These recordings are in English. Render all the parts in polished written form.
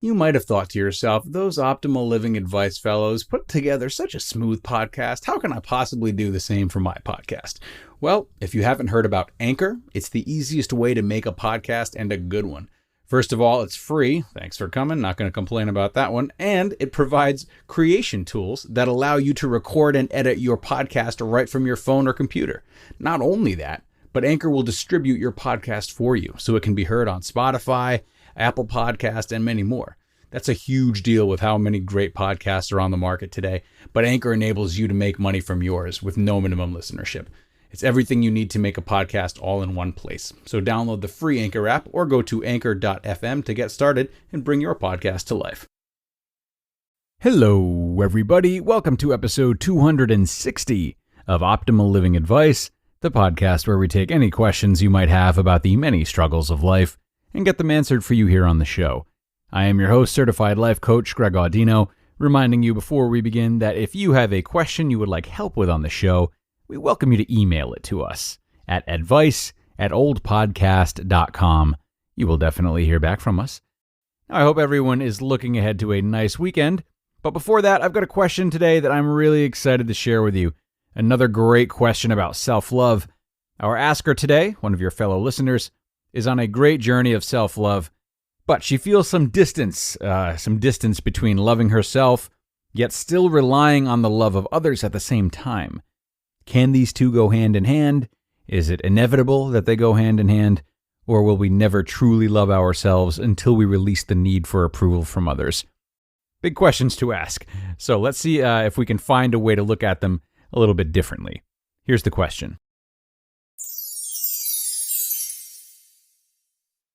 You might have thought to yourself, those Optimal Living Advice fellows put together such a smooth podcast. How can I possibly do the same for my podcast? Well, if you haven't heard about Anchor, it's the easiest way to make a podcast and a good one. First of all, it's free. Thanks for coming. Not going to complain about that one. And it provides creation tools that allow you to record and edit your podcast right from your phone or computer. Not only that, but Anchor will distribute your podcast for you so it can be heard on Spotify, Apple Podcast, and many more. That's a huge deal with how many great podcasts are on the market today, but Anchor enables you to make money from yours with no minimum listenership. It's everything you need to make a podcast all in one place. So download the free Anchor app or go to anchor.fm to get started and bring your podcast to life. Hello, everybody. Welcome to episode 260 of Optimal Living Advice, the podcast where we take any questions you might have about the many struggles of life and get them answered for you here on the show. I am your host, certified life coach Greg Audino, reminding you before we begin that if you have a question you would like help with on the show, we welcome you to email it to us at advice@oldpodcast.com. You will definitely hear back from us. I hope everyone is looking ahead to a nice weekend, but before that, I've got a question today that I'm really excited to share with you. Another great question about self-love. Our asker today, one of your fellow listeners, is on a great journey of self-love, but she feels some distance between loving herself, yet still relying on the love of others at the same time. Can these two go hand in hand? Is it inevitable that they go hand in hand? Or will we never truly love ourselves until we release the need for approval from others? Big questions to ask. So let's see if we can find a way to look at them a little bit differently. Here's the question.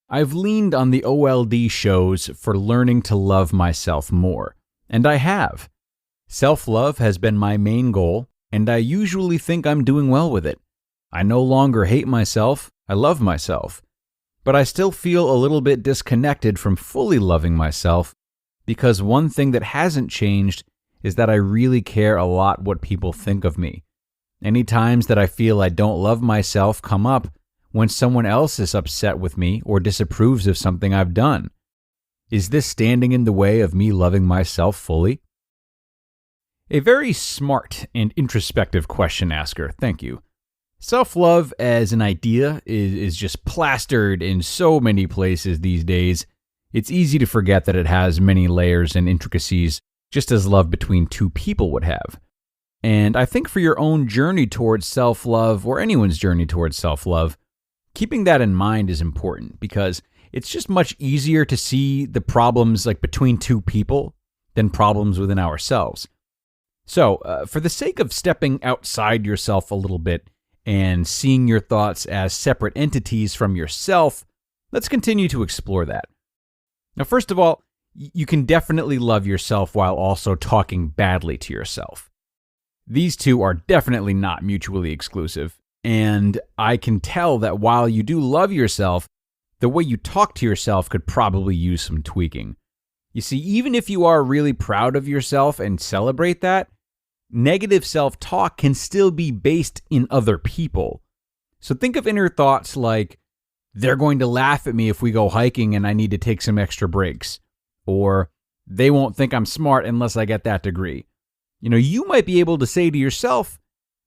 I've leaned on the OLD shows for learning to love myself more, and I have. Self-love has been my main goal, and I usually think I'm doing well with it. I no longer hate myself, I love myself. But I still feel a little bit disconnected from fully loving myself, because one thing that hasn't changed is that I really care a lot what people think of me. Any times that I feel I don't love myself come up when someone else is upset with me or disapproves of something I've done. Is this standing in the way of me loving myself fully? A very smart and introspective question asker, thank you. Self-love as an idea is just plastered in so many places these days. It's easy to forget that it has many layers and intricacies, just as love between two people would have. And I think for your own journey towards self-love, or anyone's journey towards self-love, keeping that in mind is important because it's just much easier to see the problems between two people than problems within ourselves. So, for the sake of stepping outside yourself a little bit and seeing your thoughts as separate entities from yourself, let's continue to explore that. Now, first of all, you can definitely love yourself while also talking badly to yourself. These two are definitely not mutually exclusive. And I can tell that while you do love yourself, the way you talk to yourself could probably use some tweaking. You see, even if you are really proud of yourself and celebrate that, negative self-talk can still be based in other people. So think of inner thoughts like, they're going to laugh at me if we go hiking and I need to take some extra breaks. Or, they won't think I'm smart unless I get that degree. You might be able to say to yourself,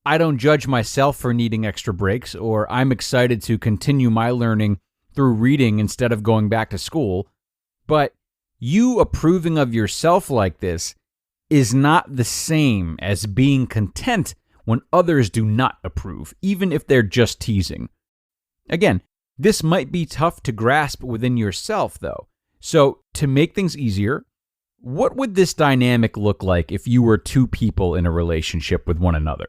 I don't judge myself for needing extra breaks, or I'm excited to continue my learning through reading instead of going back to school. But you approving of yourself like this is not the same as being content when others do not approve, even if they're just teasing. Again, this might be tough to grasp within yourself, though. So, to make things easier, what would this dynamic look like if you were two people in a relationship with one another?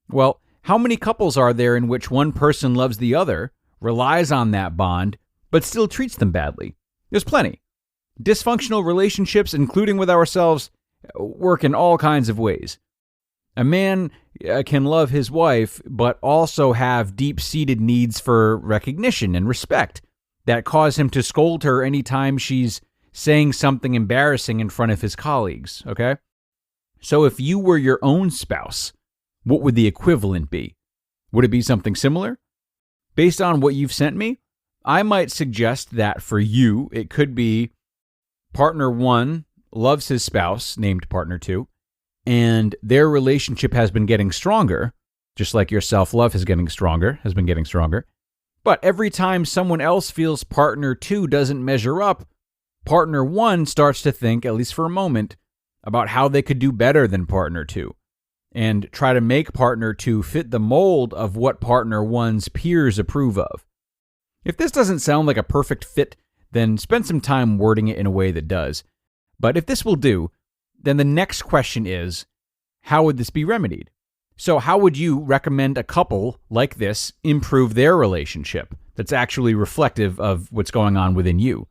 Well, how many couples are there in which one person loves the other, relies on that bond, but still treats them badly? There's plenty. Dysfunctional relationships, including with ourselves, work in all kinds of ways. A man can love his wife, but also have deep-seated needs for recognition and respect that cause him to scold her anytime she's saying something embarrassing in front of his colleagues, okay? So if you were your own spouse, what would the equivalent be? Would it be something similar? Based on what you've sent me, I might suggest that for you, it could be partner 1 loves his spouse, named partner 2, and their relationship has been getting stronger, just like your self-love has been getting stronger. But every time someone else feels partner 2 doesn't measure up, partner 1 starts to think, at least for a moment, about how they could do better than partner 2 and try to make partner 2 fit the mold of what partner 1's peers approve of. If this doesn't sound like a perfect fit, then spend some time wording it in a way that does. But if this will do, then the next question is, how would this be remedied? So how would you recommend a couple like this improve their relationship that's actually reflective of what's going on within you?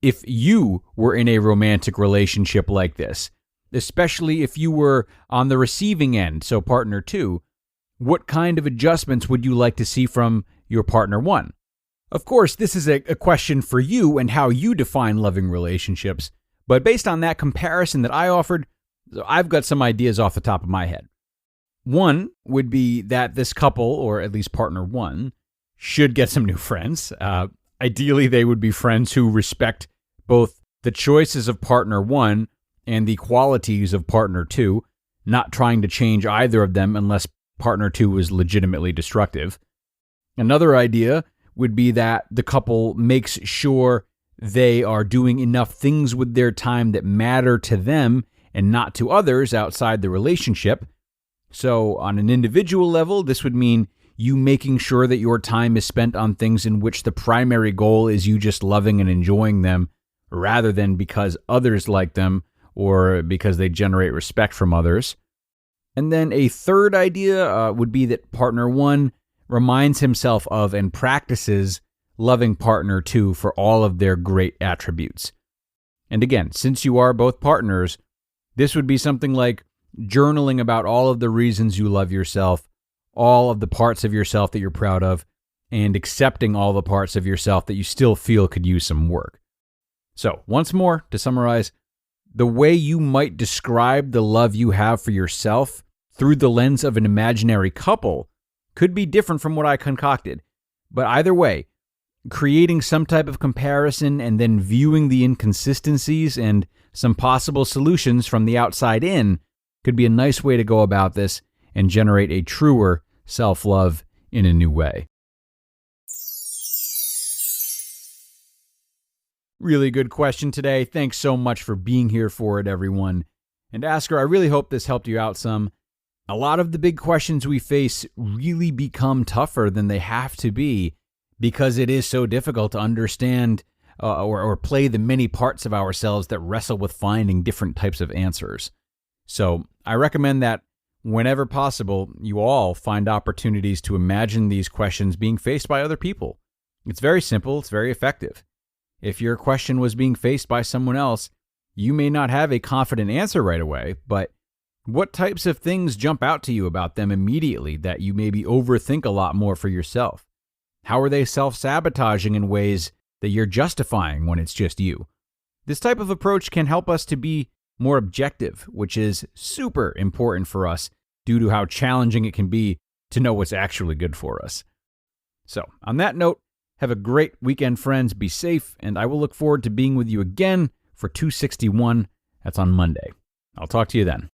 If you were in a romantic relationship like this, especially if you were on the receiving end, so partner 2, what kind of adjustments would you like to see from your partner 1? Of course, this is a question for you and how you define loving relationships, but based on that comparison that I offered, I've got some ideas off the top of my head. One would be that this couple, or at least partner 1, should get some new friends. Ideally, they would be friends who respect both the choices of partner 1 and the qualities of partner 2, not trying to change either of them unless partner 2 is legitimately destructive. Another idea would be that the couple makes sure they are doing enough things with their time that matter to them and not to others outside the relationship. So on an individual level, this would mean you making sure that your time is spent on things in which the primary goal is you just loving and enjoying them, rather than because others like them or because they generate respect from others. And then a third idea would be that partner 1 reminds himself of and practices loving partner 2 for all of their great attributes. And again, since you are both partners, this would be something like journaling about all of the reasons you love yourself, all of the parts of yourself that you're proud of, and accepting all the parts of yourself that you still feel could use some work. So, once more, to summarize, the way you might describe the love you have for yourself through the lens of an imaginary couple could be different from what I concocted. But either way, creating some type of comparison and then viewing the inconsistencies and some possible solutions from the outside in could be a nice way to go about this and generate a truer self-love in a new way. Really good question today. Thanks so much for being here for it, everyone. And Asker, I really hope this helped you out some. A lot of the big questions we face really become tougher than they have to be because it is so difficult to understand or play the many parts of ourselves that wrestle with finding different types of answers. So I recommend that whenever possible, you all find opportunities to imagine these questions being faced by other people. It's very simple. It's very effective. If your question was being faced by someone else, you may not have a confident answer right away, but what types of things jump out to you about them immediately that you maybe overthink a lot more for yourself? How are they self-sabotaging in ways that you're justifying when it's just you? This type of approach can help us to be more objective, which is super important for us due to how challenging it can be to know what's actually good for us. So, on that note, have a great weekend, friends. Be safe, and I will look forward to being with you again for 261. That's on Monday. I'll talk to you then.